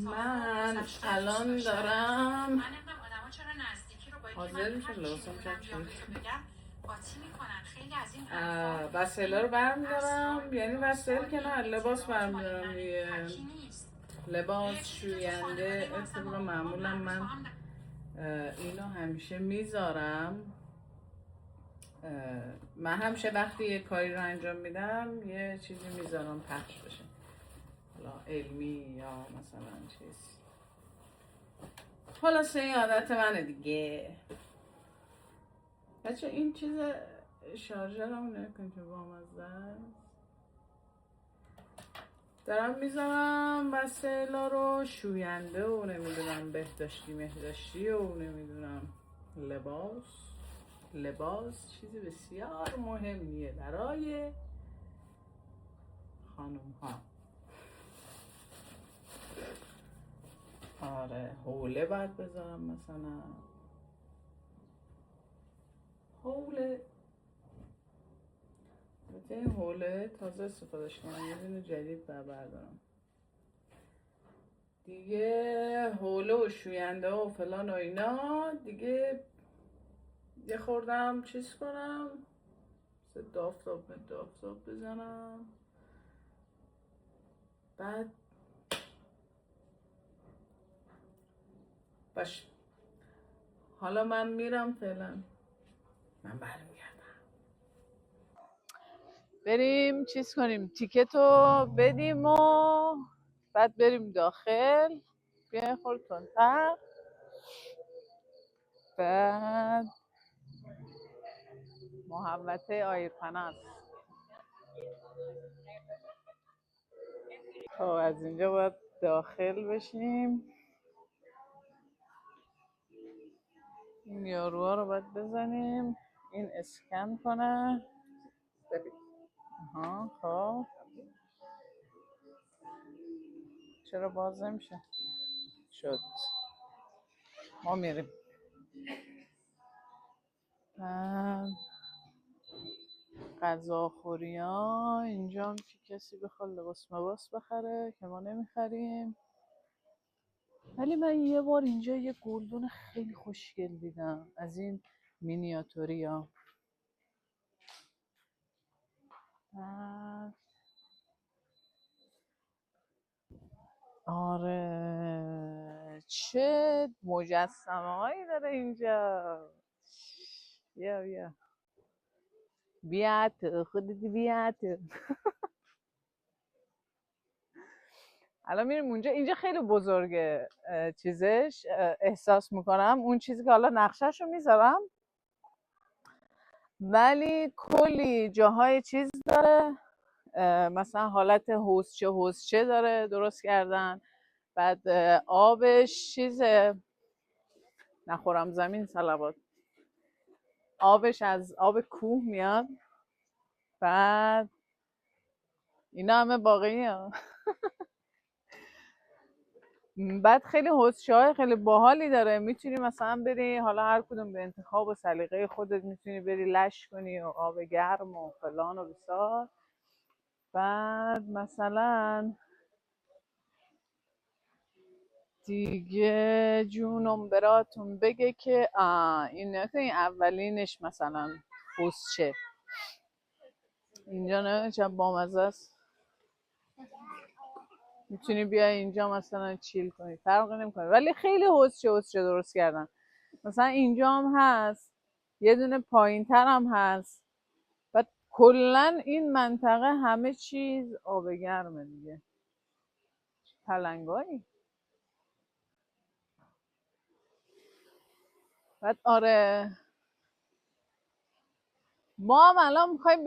من الان دارم حاضر میشه لباسم وسایل رو برمیدارم، یعنی وسایل که نه، لباس برمیدارم دیگه. لباس، شوینده، اتفاقا معمولا من اینو همیشه میذارم. من همیشه وقتی یه کاری رو انجام میدم یه چیزی میذارم پخش بشه، حالا علمی یا مثلا چیز. خلاصه این عادت منه دیگه. بچه این چیز شارژرم نکن که بامزه است. دارم میذارم وسایلا رو، شوینده و نمیدونم بهداشتی مهداشتی و نمیدونم لباس چیزی بسیار مهمیه برای خانوم ها. آره حوله باید بذارم، مثلا حوله. این حوله تازه استفادهش کنم، یه دونه جدید بردارم دیگه. حوله و شوینده و فلان و اینا دیگه یه خوردم چیز کنم، دافتاب بزنم. بعد باش، حالا من میرم فعلا، من برمیگردم. بریم چیز کنیم، تیکتو بدیم و بعد بریم داخل. بیاین خورد تندتر. بعد محوطه آیرپنه است. خب از اینجا باید داخل بشیم. این یاروها رو باید بزنیم، این اسکن کنه. ببین آها، خب چرا باز نمیشه؟ شد. ما میریم. غذاخوری ها اینجا هم که کسی بخواد لباس بخره که ما نمیخریم. ولی من یه بار اینجا یه گلدون خیلی خوشگل دیدم از این مینیاتوری ها. آره چه مجسمه هایی داره اینجا. بیا بیات خودت بیات. الان میریم اونجا. اینجا خیلی بزرگه چیزش، احساس میکنم اون چیزی که حالا نقشهشو میذارم، ولی کلی جاهای چیز داره، مثلا حالت حوضچه داره درست کردن. بعد آبش چیزه، نخورم زمین صلوات، آبش از آب کوه میاد. بعد اینا همه باقی ها. بعد خیلی حوضچه‌های خیلی باحالی داره، میتونی مثلا بری، حالا هر کدوم به انتخاب و سلیقه خودت میتونی بری لش کنی و آب گرم و فلان و بسار. بعد مثلا دیگه جونم براتون بگه که این اولینش مثلا حوضچه اینجا نه چه بامزه است. میتونی بیای اینجا مثلا چیل کنی، فرقی نمیکنه، ولی خیلی حوضچه درست کردن. مثلا اینجا هم هست، یه دونه پایین تر هم هست. و کلا این منطقه همه چیز آب گرمه دیگه. پلنگایی. بعد آره ما هم الان میخوایم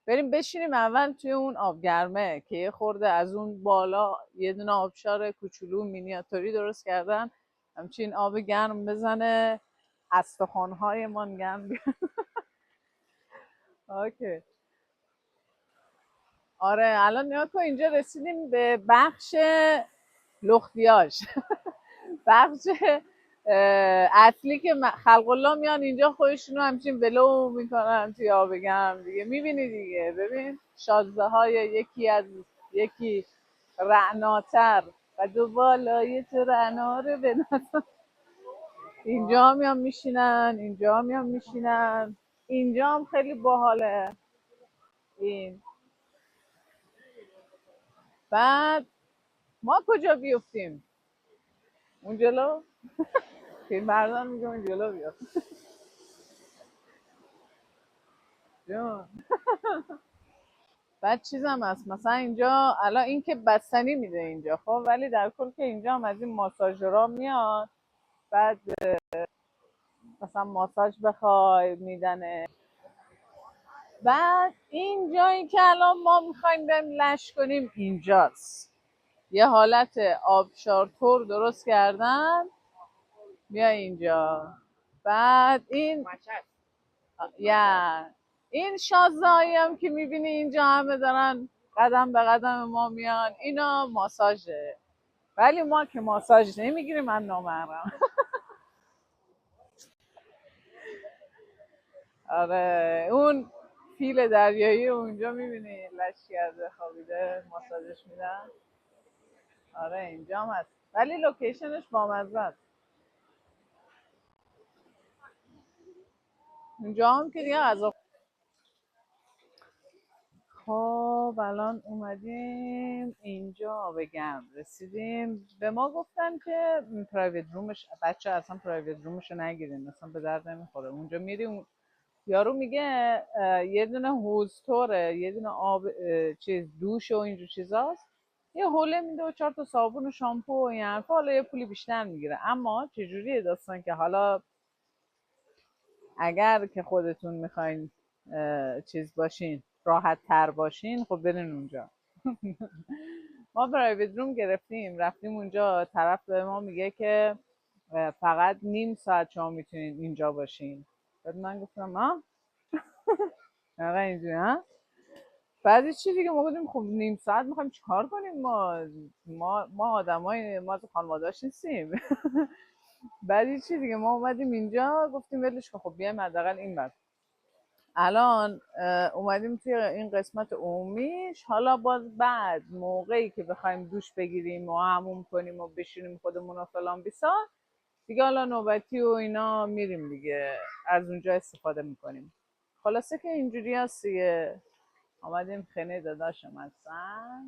بریم بشینیم اول توی اون آبگرمه که یه خورده از اون بالا یه دونه آبشار کوچولو مینیاتوری درست کردن، همچین آب گرم بزنه استخوان‌هایمان گرم بیاد. اوکی. آره الان نیا کن، اینجا رسیدیم به بخش لختیاش. بخش اصلی که خلق الله میان اینجا خودشونو همچین ولو میکنن توی آب گرم دیگه. میبینی دیگه، ببین شازده های یکی رعناتر و دو بالای تو رعنا رو بنازم. اینجا هم میشینن، اینجا هم میشینن. اینجا هم خیلی باحاله. این بعد ما کجا بیفتیم؟ اون جلو؟ فیلم بردار میگه اون جلو بیاد. جون. بعد چیزم هست مثلا اینجا الان این که بستنی میده اینجا خب، ولی در کل که اینجا هم از این ماساژورا میاد، بعد مثلا ماساژ بخوای میدنه. بعد این جایی که الان ما میخوایم بریم لش کنیم اینجاست. یه حالت آبشار تور درست کردن. بیا اینجا. بعد این این شازده‌هایی هم که میبینی اینجا همه دارن قدم به قدم ما میان، اینا ماساژه. ولی ما که ماساژ نمیگیریم، من نامحرم. آره اون فیل دریایی اونجا میبینی لش کرده خوابیده، ماساژش میدن. آره اینجا هم هست ولی لوکیشنش بامزه است. اونجا هم که دیگه غذا. خب الان اومدیم اینجا بگم رسیدیم. به ما گفتن که پرایوت رومش، بچه اصلا پرایوت رومش رو نگیرین، اصلا به درد نمیخوره. اونجا میری یارو میگه یه دونه حوض یه دونه آب چیز دوش و اینجور چیزاست، یه حوله میده و 4 تا صابون و شامپو و این حرفا، حالا یه پولی بیشتر میگیره. اما چجوریه داستان که حالا اگر که خودتون میخواین چیز باشین، راحت تر باشین، خب برین اونجا. ما پرایوت روم گرفتیم رفتیم اونجا، طرف به ما میگه که فقط نیم ساعت شما میتونین اینجا باشین. بعد من گفتم آقا اینجوری ها. بعد چی دیگه ما گفتیم خب نیم ساعت میخوایم چیکار کنیم؟ ما آدمای ما تو خانواده‌اش نیستیم. بعد چی دیگه ما اومدیم اینجا گفتیم ولش کن، خب بیایم حداقل این بر. الان اومدیم توی این قسمت عمومیش. حالا باز بعد موقعی که بخوایم دوش بگیریم و حموم کنیم و بشینیم خودمون و فلان بیسار دیگه، حالا نوبتی و اینا میریم دیگه از اونجا استفاده میکنیم. خلاصه که اینجوری هست دیگه. آمدیم خونه داداشم هستن،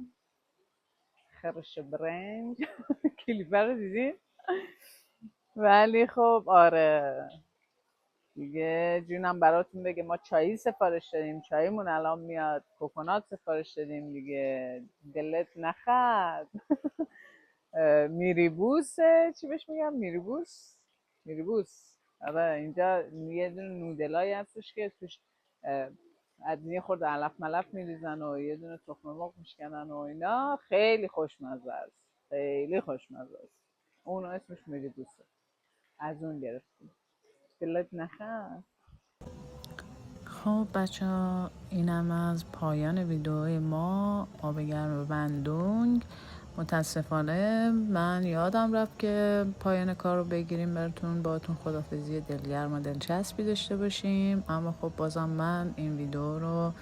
خرش برنج. کلیپر رو دیدین؟ ولی خب آره دیگه جونم براتون بگه ما چایی سفارش دادیم، چایمون الان میاد. کوکونات سفارش دادیم دیگه، دلت نخواد. میریبوسه، چی بهش میگم؟ میریبوس. آره اینجا یه دونه نودلایی هستش که توش یه خورده علف ملف میریزن و یه دونه تخم مرغ میشکنن و اینا، خیلی خوشمزه است، خیلی خوشمزه است. اون اسمش میریبوسه، از اون گرفتیم. دلت نخواد. خب بچه ها اینم از پایان ویدئوی ما آب گرم بندونگ. متاسفانه من یادم رفت که پایان کار رو بگیریم براتون، باهاتون خداحافظی دلگرم و دلچسبی داشته باشیم، اما خب بازم من این ویدئو رو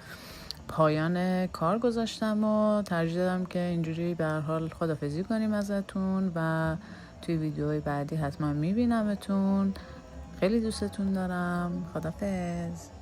پایان کار گذاشتم و ترجیح دادم که اینجوری به هر حال خداحافظی کنیم ازتون و توی ویدئوی بعدی حتما میبینمتون. خیلی دوستتون دارم. خداحافظ.